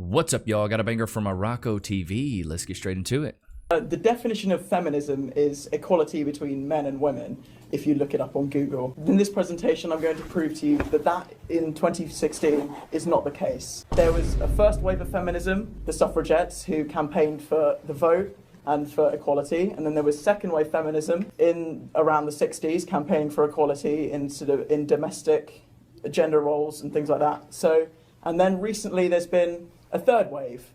What's up, y'all? Got a banger from Morocco TV. Let's get straight into it. The definition of feminism is equality between men and women, if you look it up on Google. In this presentation, I'm going to prove to you that in 2016 is not the case. There was a first wave of feminism, the suffragettes, who campaigned for the vote and for equality, and then there was second wave feminism in around the 60s, campaigning for equality in domestic gender roles and things like that. And then recently there's been a third wave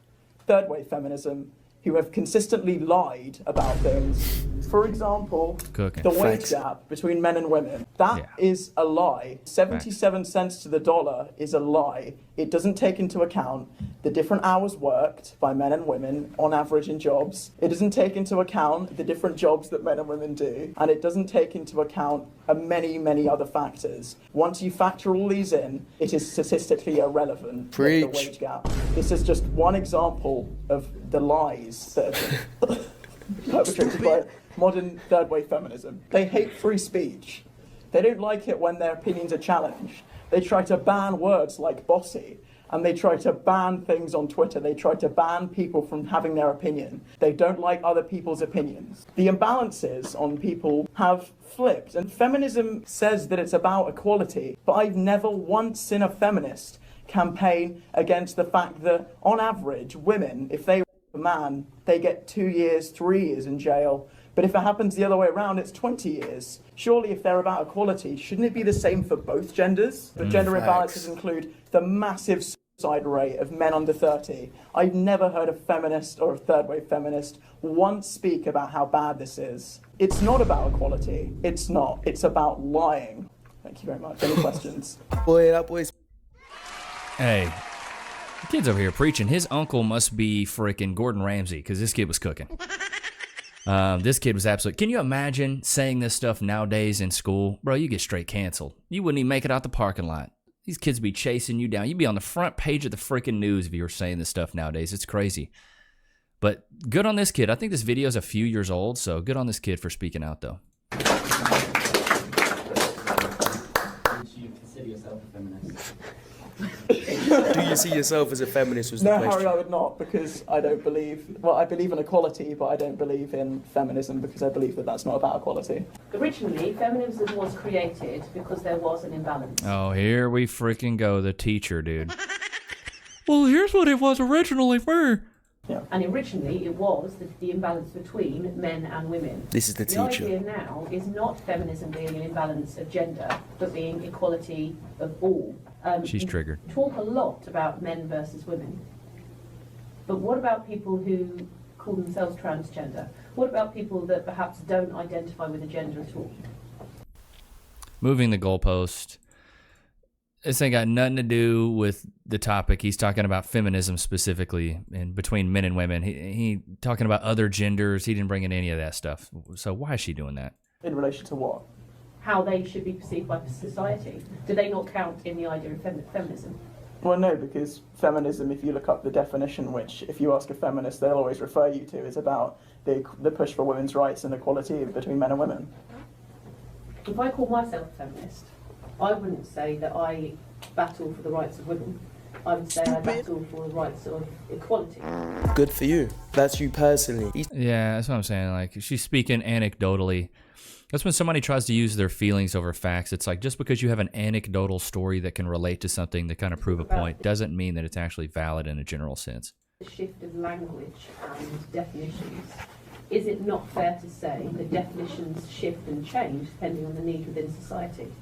feminism, who have consistently lied about things. For example, the wage gap between men and women. That is a lie. 77 cents to the dollar is a lie. It doesn't take into account the different hours worked by men and women on average in jobs. It doesn't take into account the different jobs that men and women do. And it doesn't take into account many, many other factors. Once you factor all these in, it is statistically irrelevant. The wage gap. This is just one example of the lies that have been perpetrated by modern third wave feminism. They hate free speech. They don't like it when their opinions are challenged. They try to ban words like bossy, and they try to ban things on Twitter. They try to ban people from having their opinion. They don't like other people's opinions. The imbalances on people have flipped, and feminism says that it's about equality, but I've never once seen a feminist campaign against the fact that, on average, women, if they a man, they get 2 years, 3 years in jail. But if it happens the other way around, it's 20 years. Surely, if they're about equality, shouldn't it be the same for both genders? But gender imbalances include the massive suicide rate of men under 30. I've never heard a feminist or a third wave feminist once speak about how bad this is. It's not about equality. It's not. It's about lying. Thank you very much. Any questions? Boy, that boy's... Hey. The kid's over here preaching. His uncle must be freaking Gordon Ramsay, because this kid was cooking. This kid was absolute. Can you imagine saying this stuff nowadays in school? Bro, you get straight canceled. You wouldn't even make it out the parking lot. These kids be chasing you down. You'd be on the front page of the freaking news if you were saying this stuff nowadays. It's crazy. But good on this kid. I think this video is a few years old, so good on this kid for speaking out, though. Would you consider yourself a feminist? Do you see yourself as a feminist was the No, question. Harry, I would not, because I don't believe... Well, I believe in equality, but I don't believe in feminism because I believe that that's not about equality. Originally, feminism was created because there was an imbalance. Oh, here we freaking go, the teacher, dude. Well, here's what it was originally for. Yeah. And originally, it was the imbalance between men and women. This is the teacher. The idea now is not feminism being an imbalance of gender, but being equality of all. She's triggered. We talk a lot about men versus women. But what about people who call themselves transgender? What about people that perhaps don't identify with a gender at all? Moving the goalpost. This ain't got nothing to do with the topic. He's talking about feminism specifically, and between men and women. He talking about other genders. He didn't bring in any of that stuff. So why is she doing that? In relation to what? How they should be perceived by society. Do they not count in the idea of feminism? Well, no, because feminism, if you look up the definition, which if you ask a feminist, they'll always refer you to, is about the push for women's rights and equality between men and women. If I call myself a feminist, I wouldn't say that I battle for the rights of women. I would say I battle for the rights of equality. Good for you. That's you personally. Yeah, that's what I'm saying. Like, she's speaking anecdotally. That's when somebody tries to use their feelings over facts. It's like, just because you have an anecdotal story that can relate to something to kind of prove a point doesn't mean that it's actually valid in a general sense. The shift of language and definitions. Is it not fair to say that definitions shift and change depending on the need within society?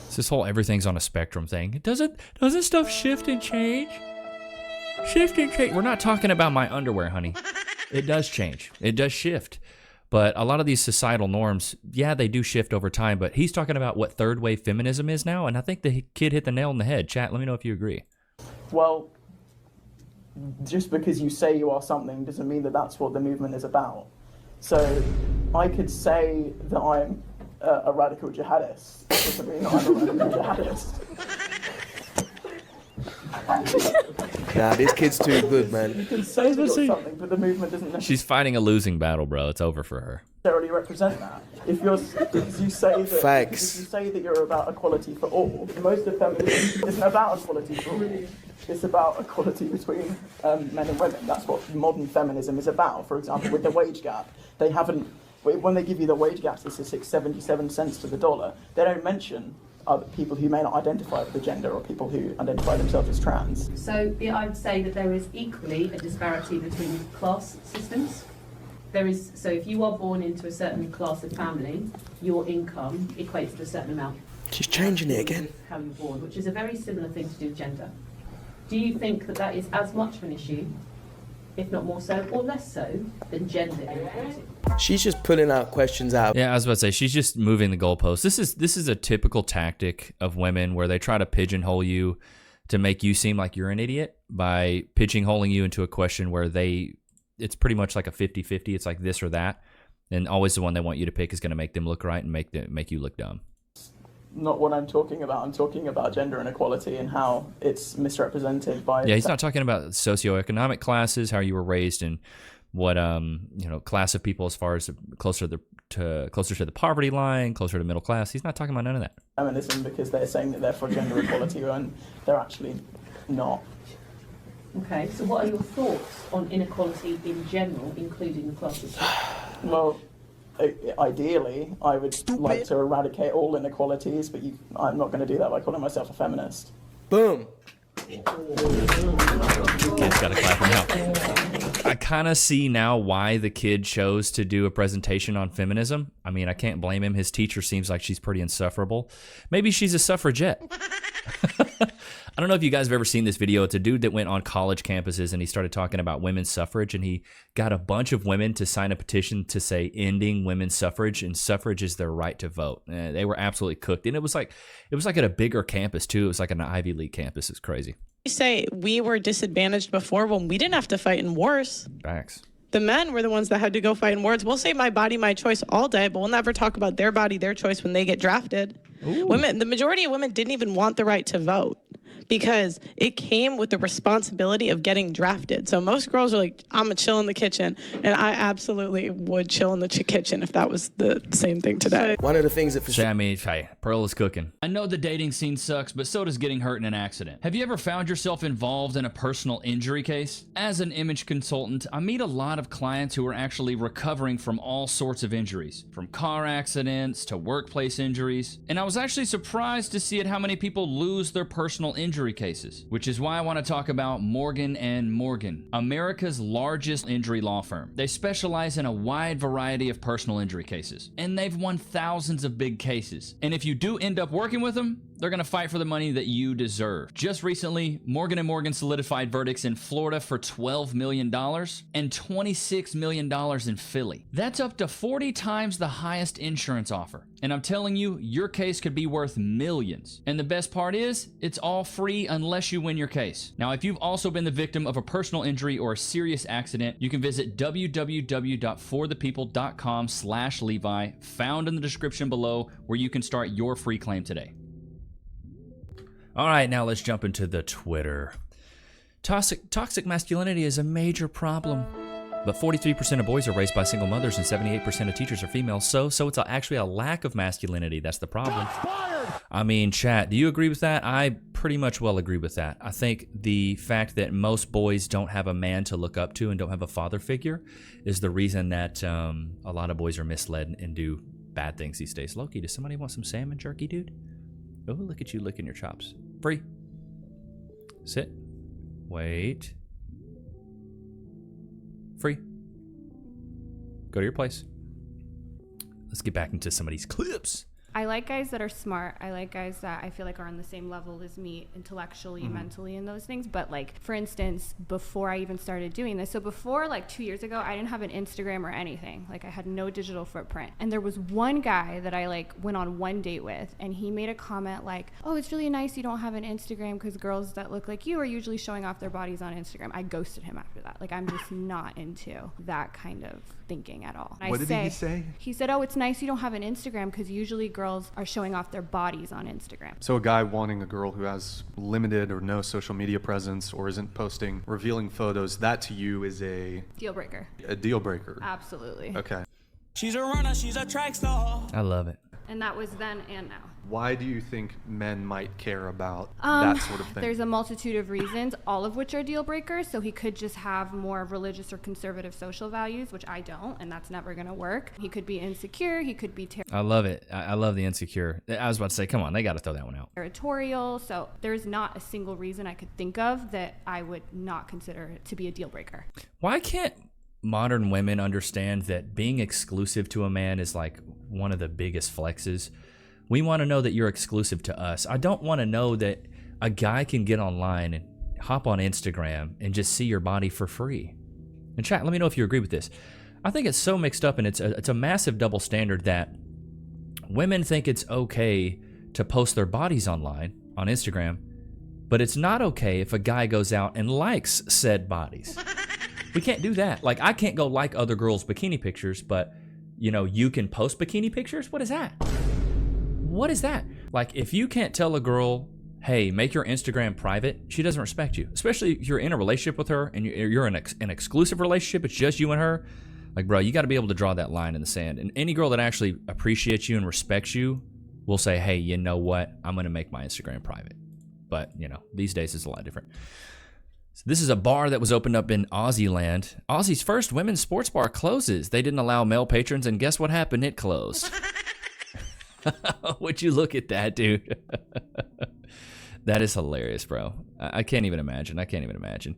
It's this whole everything's on a spectrum thing. Doesn't stuff shift and change? Shift and change. We're not talking about my underwear, honey. It does change. It does shift. But a lot of these societal norms, yeah, they do shift over time. But he's talking about what third wave feminism is now, and I think the kid hit the nail on the head. Chat, let me know if you agree. Well, just because you say you are something doesn't mean that that's what the movement is about. So I could say that I'm a radical jihadist. It doesn't mean that I'm a radical jihadist. Nah, this kid's too good, man. You can say you've got something, but the movement doesn't necessarily She's fighting a losing battle, bro. It's over for her. represent that. If you say that, Facts. if you say that you're about equality for all, most of feminism isn't about equality for all. It's about equality between men and women. That's what modern feminism is about. For example, with the wage gap, they haven't. When they give you the wage gap statistics, 77 cents to the dollar, they don't mention other people who may not identify with the gender or people who identify themselves as trans. So I would say that there is equally a disparity between class systems. So if you are born into a certain class of family, your income equates to a certain amount. She's changing it again. How you're born, which is a very similar thing to do with gender. Do you think that is as much of an issue, if not more so, or less so, than gender inequality? She's just pulling out questions out. Yeah, I was about to say, she's just moving the goalposts. This is a typical tactic of women where they try to pigeonhole you to make you seem like you're an idiot by pigeonholing you into a question where it's pretty much like a 50-50. It's like this or that. And always the one they want you to pick is going to make them look right and make you look dumb. Not what I'm talking about. I'm talking about gender inequality and how it's misrepresented by... Yeah, he's not talking about socioeconomic classes, how you were raised, and what class of people as far as closer to the poverty line, closer to middle class. He's not talking about none of that. Feminism, because they're saying that they're for gender equality when they're actually not. Okay, so what are your thoughts on inequality in general, including the class system? Well, ideally, I would like to eradicate all inequalities, but I'm not going to do that by calling myself a feminist. Boom. Kid's got to clap him out. I kind of see now why the kid chose to do a presentation on feminism. I mean, I can't blame him. His teacher seems like she's pretty insufferable. Maybe she's a suffragette. I don't know if you guys have ever seen this video. It's a dude that went on college campuses and he started talking about women's suffrage, and he got a bunch of women to sign a petition to say ending women's suffrage, and suffrage is their right to vote. They were absolutely cooked. And it was like at a bigger campus too. It was like an Ivy League campus. It's crazy. You say we were disadvantaged before when we didn't have to fight in wars. Facts. The men were the ones that had to go fight in wars. We'll say my body, my choice all day, but we'll never talk about their body, their choice when they get drafted. Women, the majority of women didn't even want the right to vote because it came with the responsibility of getting drafted. So most girls are like, I'm gonna chill in the kitchen. And I absolutely would chill in the kitchen if that was the same thing today. One of the things that for sure. I mean, hey, Pearl is cooking. I know the dating scene sucks, but so does getting hurt in an accident. Have you ever found yourself involved in a personal injury case? As an image consultant, I meet a lot of clients who are actually recovering from all sorts of injuries, from car accidents to workplace injuries. And I was actually surprised to see how many people lose their personal injury cases, which is why I want to talk about Morgan & Morgan, America's largest injury law firm. They specialize in a wide variety of personal injury cases, and they've won thousands of big cases. And if you do end up working with them, they're going to fight for the money that you deserve. Just recently, Morgan & Morgan solidified verdicts in Florida for $12 million and $26 million in Philly. That's up to 40 times the highest insurance offer. And I'm telling you, your case could be worth millions. And the best part is, it's all free unless you win your case. Now, if you've also been the victim of a personal injury or a serious accident, you can visit www.forthepeople.com/Levi, found in the description below, where you can start your free claim today. All right, now let's jump into the Twitter. Toxic masculinity is a major problem. But 43% of boys are raised by single mothers and 78% of teachers are female. So it's actually a lack of masculinity. That's the problem. I mean, chat, do you agree with that? I pretty much well agree with that. I think the fact that most boys don't have a man to look up to and don't have a father figure is the reason that a lot of boys are misled and do bad things these days. Loki, does somebody want some salmon jerky, dude? Oh, look at you licking your chops. Free. Sit. Wait. Free. Go to your place. Let's get back into some of these clips. I like guys that are smart. I like guys that I feel like are on the same level as me intellectually, mentally, and those things. But like, for instance, before I even started doing this, so before like 2 years ago, I didn't have an Instagram or anything. Like I had no digital footprint. And there was one guy that I like went on one date with, and he made a comment like, oh, it's really nice you don't have an Instagram because girls that look like you are usually showing off their bodies on Instagram. I ghosted him after that. Like I'm just not into that kind of thinking at all. What did he say? He said, oh, it's nice you don't have an Instagram because usually girls girls are showing off their bodies on Instagram. So a guy wanting a girl who has limited or no social media presence or isn't posting revealing photos, that to you is a Deal breaker. deal breaker. Absolutely. Okay. She's a runner, she's a track star. I love it. And that was then and now. Why do you think men might care about that sort of thing? There's a multitude of reasons, all of which are deal breakers. So he could just have more religious or conservative social values, which I don't, and that's never going to work. He could be insecure. He could be I love it. I love the insecure. I was about to say, come on, they got to throw that one out. territorial. So there's not a single reason I could think of that I would not consider it to be a deal breaker. Why can't modern women understand that being exclusive to a man is like one of the biggest flexes? We want to know that you're exclusive to us. I don't want to know that a guy can get online and hop on Instagram and just see your body for free. And chat, let me know if you agree with this. I think it's so mixed up, and it's a massive double standard that women think it's okay to post their bodies online on Instagram, but it's not okay if a guy goes out and likes said bodies. We can't do that. Like, I can't go like other girls' bikini pictures, but, you know, you can post bikini pictures? What is that? What is that? Like, if you can't tell a girl, hey, make your Instagram private, she doesn't respect you. Especially if you're in a relationship with her and you're in an exclusive relationship, it's just you and her. Like, bro, you got to be able to draw that line in the sand. And any girl that actually appreciates you and respects you will say, hey, you know what? I'm going to make my Instagram private. But, you know, these days it's a lot different. So this is a bar that was opened up in Aussie land. Aussie's first women's sports bar closes. They didn't allow male patrons, and guess what happened? It closed. Would you look at that, dude? That is hilarious, bro. I can't even imagine.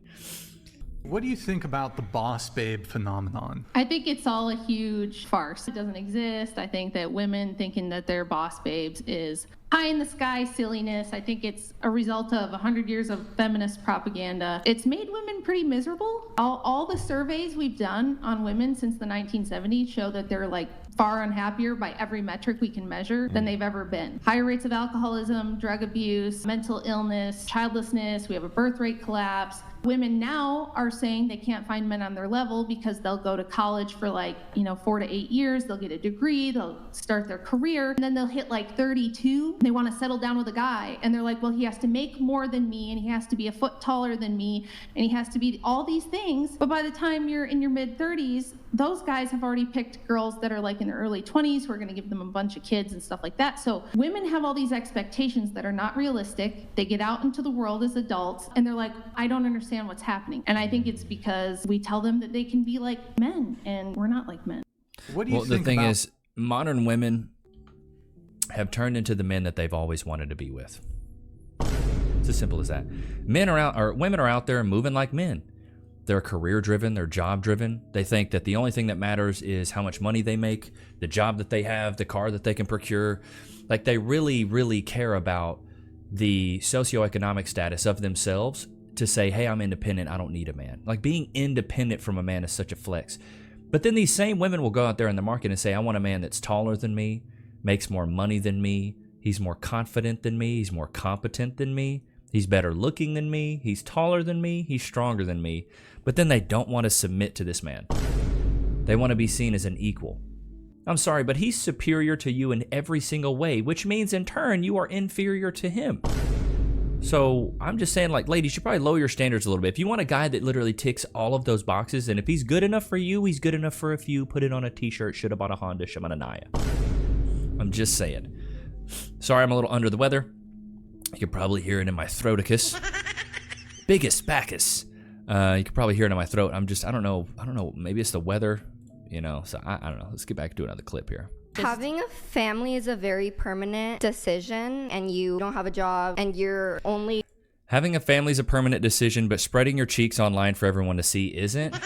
What do you think about the boss babe phenomenon? I think it's all a huge farce. It doesn't exist. I think that women thinking that they're boss babes is pie in the sky silliness. I think it's a result of 100 years of feminist propaganda. It's made women pretty miserable. All the surveys we've done on women since the 1970s show that they're like far unhappier by every metric we can measure than they've ever been. Higher rates of alcoholism, drug abuse, mental illness, childlessness. We have a birth rate collapse. Women now are saying they can't find men on their level because they'll go to college for 4 to 8 years. They'll get a degree, they'll start their career, and then they'll hit 32. They want to settle down with a guy, and they're like, well, he has to make more than me, and he has to be a foot taller than me, and he has to be all these things. But by the time you're in your mid-30s, those guys have already picked girls that are in their early 20s who are going to give them a bunch of kids and stuff like that. So women have all these expectations that are not realistic. They get out into the world as adults, and they're like, I don't understand what's happening. And I think it's because we tell them that they can be like men, and we're not like men. What do you think the thing about... is, modern women have turned into the men that they've always wanted to be with. It's as simple as that. Women are out there moving like men. They're career driven, they're job driven. They think that the only thing that matters is how much money they make, the job that they have, the car that they can procure. Like, they really, really care about the socioeconomic status of themselves to say, hey, I'm independent, I don't need a man. Like, being independent from a man is such a flex. But then these same women will go out there in the market and say, I want a man that's taller than me, makes more money than me, he's more confident than me, he's more competent than me, he's better looking than me, he's taller than me, he's stronger than me. But then they don't want to submit to this man. They want to be seen as an equal. I'm sorry, but he's superior to you in every single way, which means in turn you are inferior to him. So I'm just saying, ladies, you should probably lower your standards a little bit. If you want a guy that literally ticks all of those boxes, and if he's good enough for you, he's good enough for a few. Put it on a t-shirt. Should have bought a Honda. Shamananaya. I'm just saying. Sorry, I'm a little under the weather. You can probably hear it in my throaticus. Biggest Bacchus. You can probably hear it in my throat. I don't know. Maybe it's the weather, so I don't know. Let's get back to another clip here. Having a family is a very permanent decision, and you don't have a job, and you're only... Having a family is a permanent decision, but spreading your cheeks online for everyone to see isn't?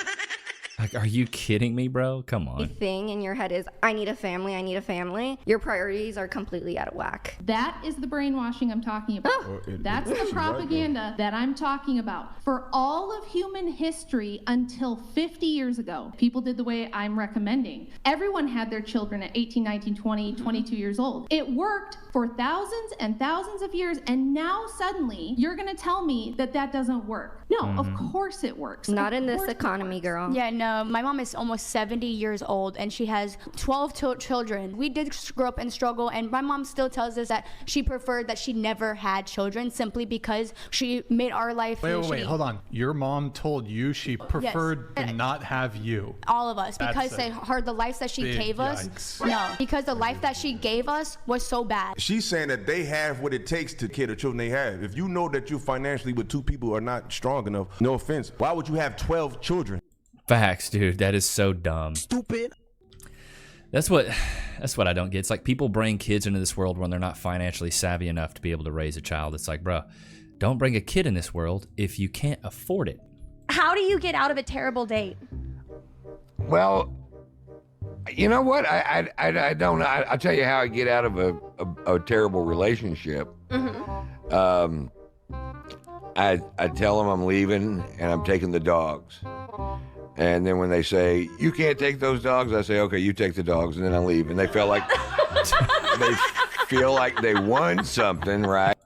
Like, are you kidding me, bro? Come on. Thing in your head is, I need a family. Your priorities are completely out of whack. That is the brainwashing I'm talking about. That's the propaganda that I'm talking about. For all of human history until 50 years ago, people did the way I'm recommending. Everyone had their children at 18, 19, 20, 22 years old. It worked for thousands and thousands of years, and now suddenly you're going to tell me that that doesn't work. No, of course it works. Not Of in this course it economy, works. girl. Yeah, no, my mom is almost 70 years old and she has 12 children. We did grow up and struggle, and my mom still tells us that she preferred that she never had children simply because she made our life Wait, hold on. Your mom told you she preferred to not have you. all of us because That's they heard the life that she big gave us. yikes. No, because the life that she gave us was so bad. She's saying that they have what it takes to care the children they have. If you know that you financially with two people who are not strong enough, no offense, why would you have 12 children? Facts, dude. That is so dumb. Stupid. That's what I don't get. It's like people bring kids into this world when they're not financially savvy enough to be able to raise a child. It's like, bro, don't bring a kid in this world if you can't afford it. How do you get out of a terrible date? Well, you know what? I don't know. I'll tell you how I get out of a terrible relationship. I tell them I'm leaving and I'm taking the dogs. And then when they say, you can't take those dogs, I say, okay, you take the dogs, and then I leave. And they feel like they won something, right?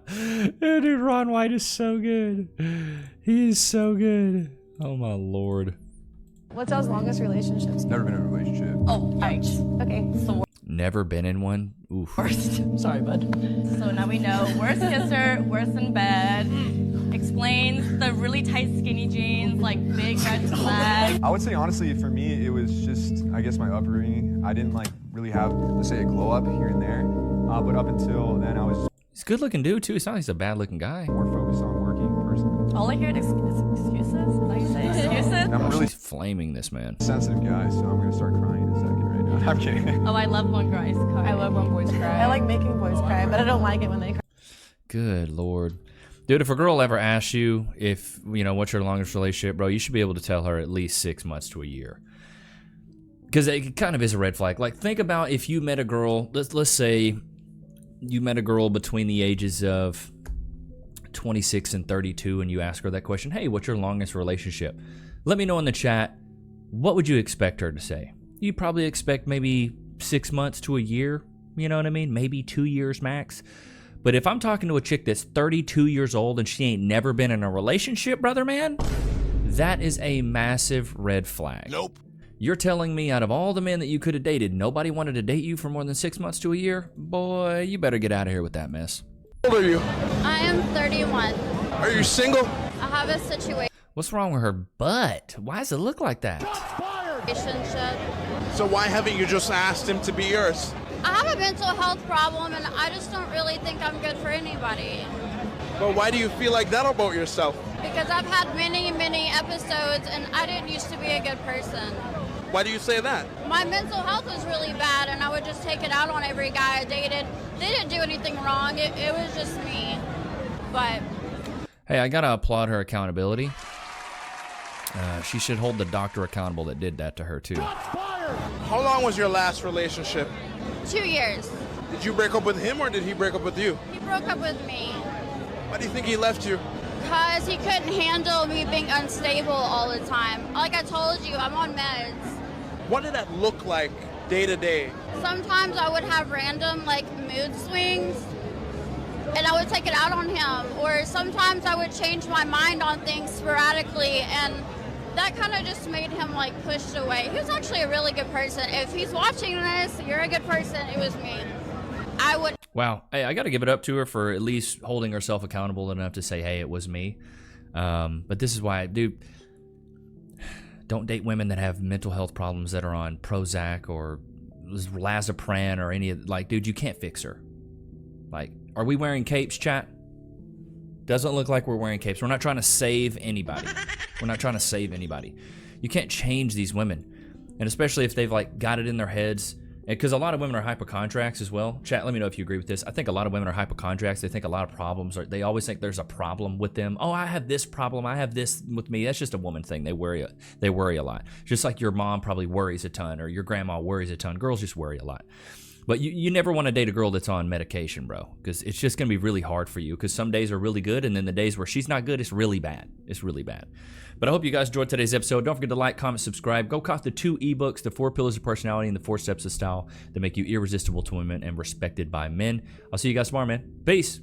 Dude, Ron White is so good. He is so good. Oh my Lord. What's y'all's longest relationships? Never been in a relationship. Oh, ouch. Okay, so Never been in one? Oof. worst. Sorry, bud. So now we know. Worst kisser, worst in bed. Explains the really tight skinny jeans, like big red flag. I would say honestly, for me, it was just, I guess, my upbringing. I didn't like really have, let's say, a glow up here and there. But up until then, I was. He's a good looking dude too. It's not like he's a bad looking guy. More focused on working personally. All I hear is excuses. Is that what you say? Excuses? I'm really She's flaming this man. sensitive guy, so I'm gonna start crying in a second right now. I'm kidding. Oh, I love when guys cry. I love when boys cry. I like making boys cry, but I don't like it when they cry. Good Lord. Dude, if a girl ever asks you if, you know, what's your longest relationship, bro, you should be able to tell her at least 6 months to a year. Because it kind of is a red flag. Like, think about if you met a girl, let's say you met a girl between the ages of 26 and 32, and you ask her that question, hey, what's your longest relationship? Let me know in the chat, what would you expect her to say? You'd probably expect maybe 6 months to a year, you know what I mean? Maybe 2 years max. But if I'm talking to a chick that's 32 years old and she ain't never been in a relationship, brother man, that is a massive red flag. Nope. You're telling me out of all the men that you could have dated, nobody wanted to date you for more than 6 months to a year? Boy, you better get out of here with that mess. How old are you? I am 31. Are you single? I have a situation. What's wrong with her butt? Why does it look like that? So why haven't you just asked him to be yours? I have a mental health problem, and I just don't really think I'm good for anybody. Well, why do you feel like that about yourself? Because I've had many, many episodes, and I didn't used to be a good person. Why do you say that? My mental health was really bad, and I would just take it out on every guy I dated. They didn't do anything wrong. It was just me. But Hey, I gotta applaud her accountability. She should hold the doctor accountable that did that to her too. How long was your last relationship? 2 years. Did you break up with him or did he break up with you? He broke up with me. Why do you think he left you? Because he couldn't handle me being unstable all the time. Like I told you, I'm on meds. What did that look like day to day? Sometimes I would have random like mood swings and I would take it out on him. Or sometimes I would change my mind on things sporadically, and that kind of just made him like pushed away. He was actually a really good person. If he's watching this, you're a good person. It was me. I would. Wow. Hey, I got to give it up to her for at least holding herself accountable enough to say, hey, it was me. But this is why, dude, don't date women that have mental health problems that are on Prozac or Lazopran or any of, like, dude, you can't fix her. Like, are we wearing capes, chat? Doesn't look like we're wearing capes. We're not trying to save anybody. We're not trying to save anybody. You can't change these women. And especially if they've like got it in their heads. Because a lot of women are hypochondriacs as well. Chat, let me know if you agree with this. I think a lot of women are hypochondriacs. They think a lot of problems are, they always think there's a problem with them. Oh, I have this problem. I have this with me. That's just a woman thing. They worry a lot. Just like your mom probably worries a ton or your grandma worries a ton. Girls just worry a lot. But you never want to date a girl that's on medication, bro, because it's just going to be really hard for you, because some days are really good, and then the days where she's not good, it's really bad. It's really bad. But I hope you guys enjoyed today's episode. Don't forget to like, comment, subscribe. Go cop the 2 ebooks, The 4 Pillars of Personality and The 4 Steps of Style, that make you irresistible to women and respected by men. I'll see you guys tomorrow, man. Peace.